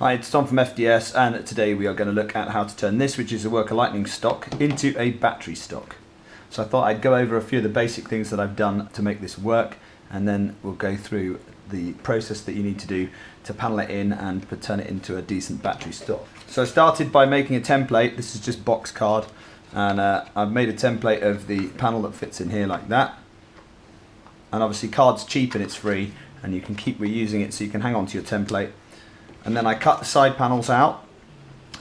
Hi, it's Tom from FDS, and today we are going to look at how to turn this, which is a Worker Lightning stock, into a battery stock. So I thought I'd go over a few of the basic things that I've done to make this work, and then we'll go through the process that you need to do to panel it in and turn it into a decent battery stock. So I started by making a template. This is just box card, and I've made a template of the panel that fits in here like that. And obviously card's cheap and it's free, and you can keep reusing it so you can hang on to your template. And then I cut the side panels out.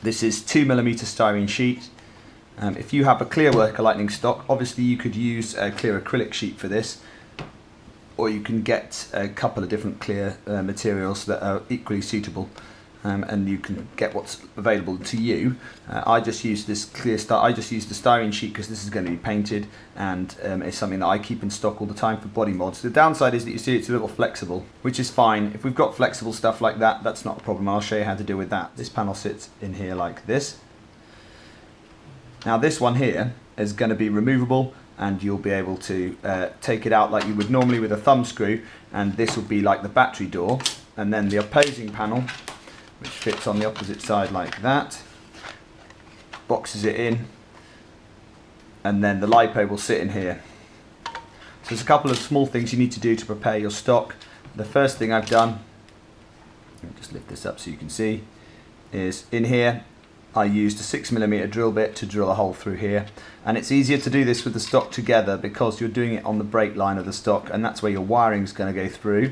This is 2mm styrene sheet. If you have a clear Worker Lightning stock, obviously you could use a clear acrylic sheet for this, or you can get a couple of different clear materials that are equally suitable, and you can get what's available to you. I just use this I just use the styrene sheet because this is going to be painted, and it's something that I keep in stock all the time for body mods. The downside is that you see it's a little flexible, which is fine. If we've got flexible stuff like that, that's not a problem. I'll show you how to deal with that. This panel sits in here like this. Now this one here is going to be removable, and you'll be able to take it out like you would normally with a thumb screw, and this will be like the battery door. And then the opposing panel, which fits on the opposite side like that, boxes it in, and then the LiPo will sit in here. So there's a couple of small things you need to do to prepare your stock. The first thing I've done, let me just lift this up so you can see, is in here I used a 6mm drill bit to drill a hole through here, and it's easier to do this with the stock together because you're doing it on the brake line of the stock, and that's where your wiring is going to go through,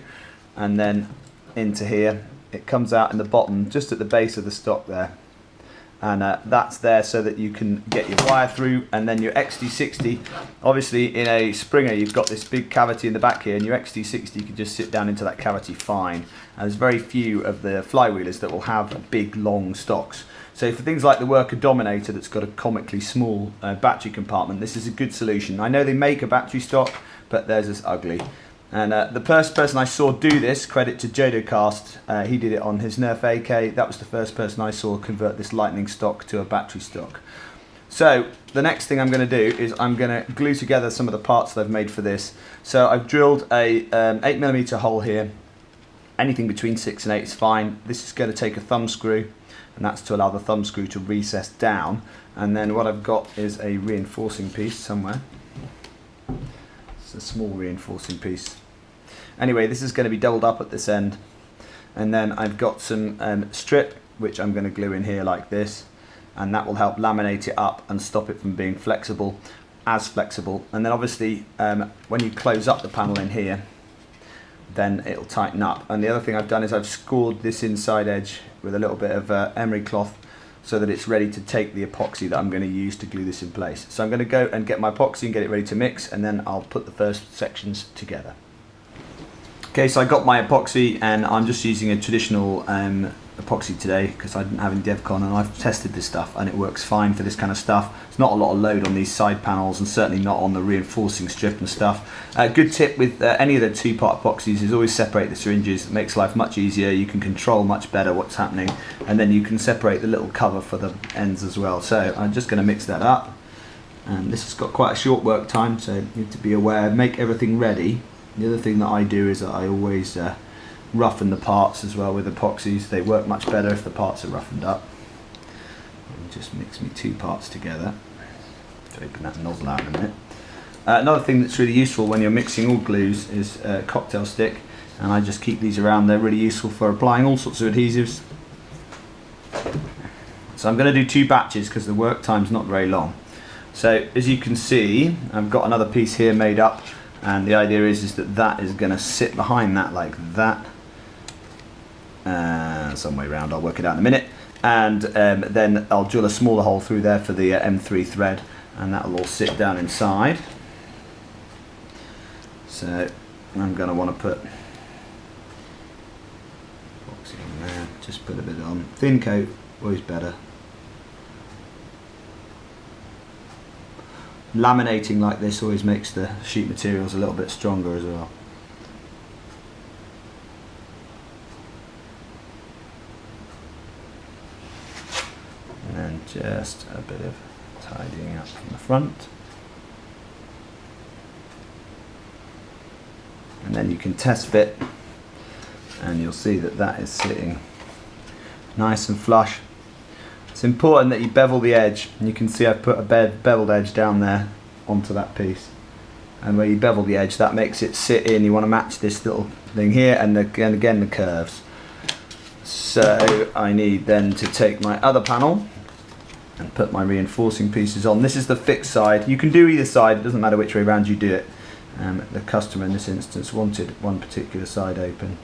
and then into here. It comes out in the bottom, just at the base of the stock there, and that's there so that you can get your wire through. And then your XD60, obviously in a Springer you've got this big cavity in the back here, and your XD60 can just sit down into that cavity fine, and there's very few of the flywheelers that will have big long stocks. So for things like the Worker Dominator that's got a comically small battery compartment, this is a good solution. I know they make a battery stock, but theirs is ugly. And the first person I saw do this, credit to Jodocast, he did it on his Nerf AK. That was the first person I saw convert this Lightning stock to a battery stock. So the next thing I'm going to do is I'm going to glue together some of the parts that I've made for this. So I've drilled a 8mm hole here. Anything between 6 and 8 is fine. This is going to take a thumb screw, and that's to allow the thumb screw to recess down. And then what I've got is a reinforcing piece somewhere. It's a small reinforcing piece. Anyway, this is going to be doubled up at this end, and then I've got some strip which I'm going to glue in here like this, and that will help laminate it up and stop it from being flexible. And then obviously when you close up the panel in here, then it'll tighten up. And the other thing I've done is I've scored this inside edge with a little bit of emery cloth, so that it's ready to take the epoxy that I'm going to use to glue this in place. So I'm going to go and get my epoxy and get it ready to mix, and then I'll put the first sections together. Okay, so I got my epoxy, and I'm just using a traditional epoxy today because I didn't have any DevCon, and I've tested this stuff and it works fine for this kind of stuff. It's not a lot of load on these side panels, and certainly not on the reinforcing strip and stuff. Good tip with any of the two-part epoxies is always separate the syringes. It makes life much easier. You can control much better what's happening, and then you can separate the little cover for the ends as well. So I'm just going to mix that up, and this has got quite a short work time, so you need to be aware, make everything ready. The other thing that I do is that I always roughen the parts as well with epoxies. They work much better if the parts are roughened up. I'll just mix me two parts together. So open that nozzle out in a minute. Another thing that's really useful when you're mixing all glues is a cocktail stick, and I just keep these around. They're really useful for applying all sorts of adhesives. So I'm going to do 2 batches because the work time's not very long. So as you can see, I've got another piece here made up, and the idea is that that is going to sit behind that like that. Some way around, I'll work it out in a minute, and then I'll drill a smaller hole through there for the M3 thread, and that will all sit down inside. So I'm going to want to put epoxy on there, just put a bit on. Thin coat, always better. Laminating like this always makes the sheet materials a little bit stronger as well. And then just a bit of tidying up from the front. And then you can test fit, and you'll see that that is sitting nice and flush. It's important that you bevel the edge, and you can see I've put a beveled edge down there onto that piece. And where you bevel the edge, that makes it sit in. You want to match this little thing here, and again the curves. So I need then to take my other panel and put my reinforcing pieces on. This is the fixed side. You can do either side, it doesn't matter which way around you do it. The customer in this instance wanted one particular side open.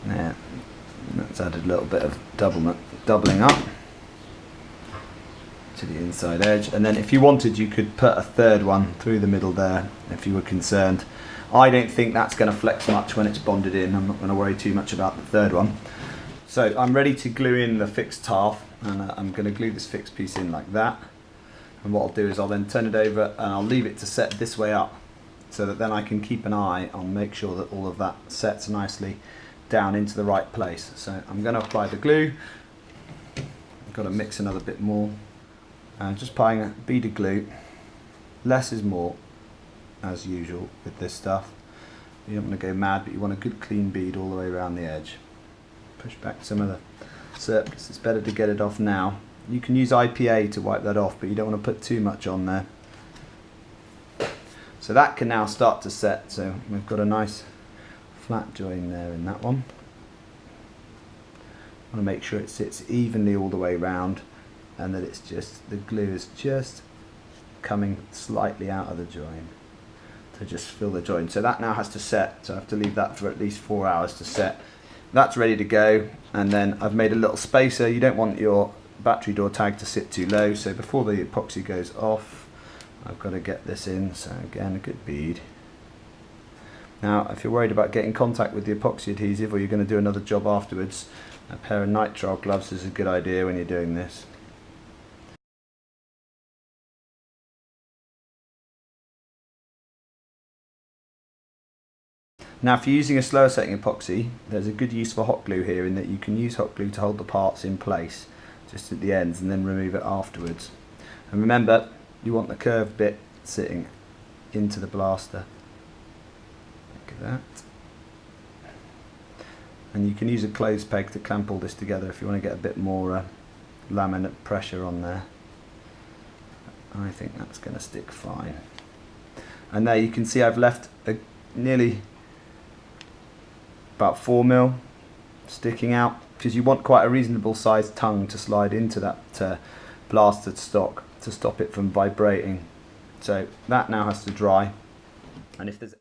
There, that's added a little bit of doubling up to the inside edge, and then if you wanted you could put a third one through the middle there if you were concerned. I don't think that's going to flex much when it's bonded in. I'm not going to worry too much about the third one. So I'm ready to glue in the fixed half, and I'm going to glue this fixed piece in like that. And what I'll do is I'll then turn it over and I'll leave it to set this way up, so that then I can keep an eye on, make sure that all of that sets nicely down into the right place. So I'm going to apply the glue. I've got to mix another bit more. Just applying a bead of glue. Less is more, as usual with this stuff. You don't want to go mad, but you want a good clean bead all the way around the edge. Push back some of the surplus. It's better to get it off now. You can use IPA to wipe that off, but you don't want to put too much on there. So that can now start to set. So we've got a nice flat join there in that one. I want to make sure it sits evenly all the way around, and that it's just, the glue is just coming slightly out of the join to just fill the join. So that now has to set, so I have to leave that for at least 4 hours to set. That's ready to go, and then I've made a little spacer. You don't want your battery door tag to sit too low, so before the epoxy goes off I've got to get this in. So again, a good bead. Now if you're worried about getting contact with the epoxy adhesive, or you're going to do another job afterwards, a pair of nitrile gloves is a good idea when you're doing this. Now if you're using a slower setting epoxy, there's a good use for hot glue here, in that you can use hot glue to hold the parts in place just at the ends and then remove it afterwards. And remember, you want the curved bit sitting into the blaster. Look at that. And you can use a clothes peg to clamp all this together if you want to get a bit more laminate pressure on there. I think that's going to stick fine. And there you can see I've left nearly about 4mm sticking out, because you want quite a reasonable sized tongue to slide into that plastered stock to stop it from vibrating. So that now has to dry, and if there's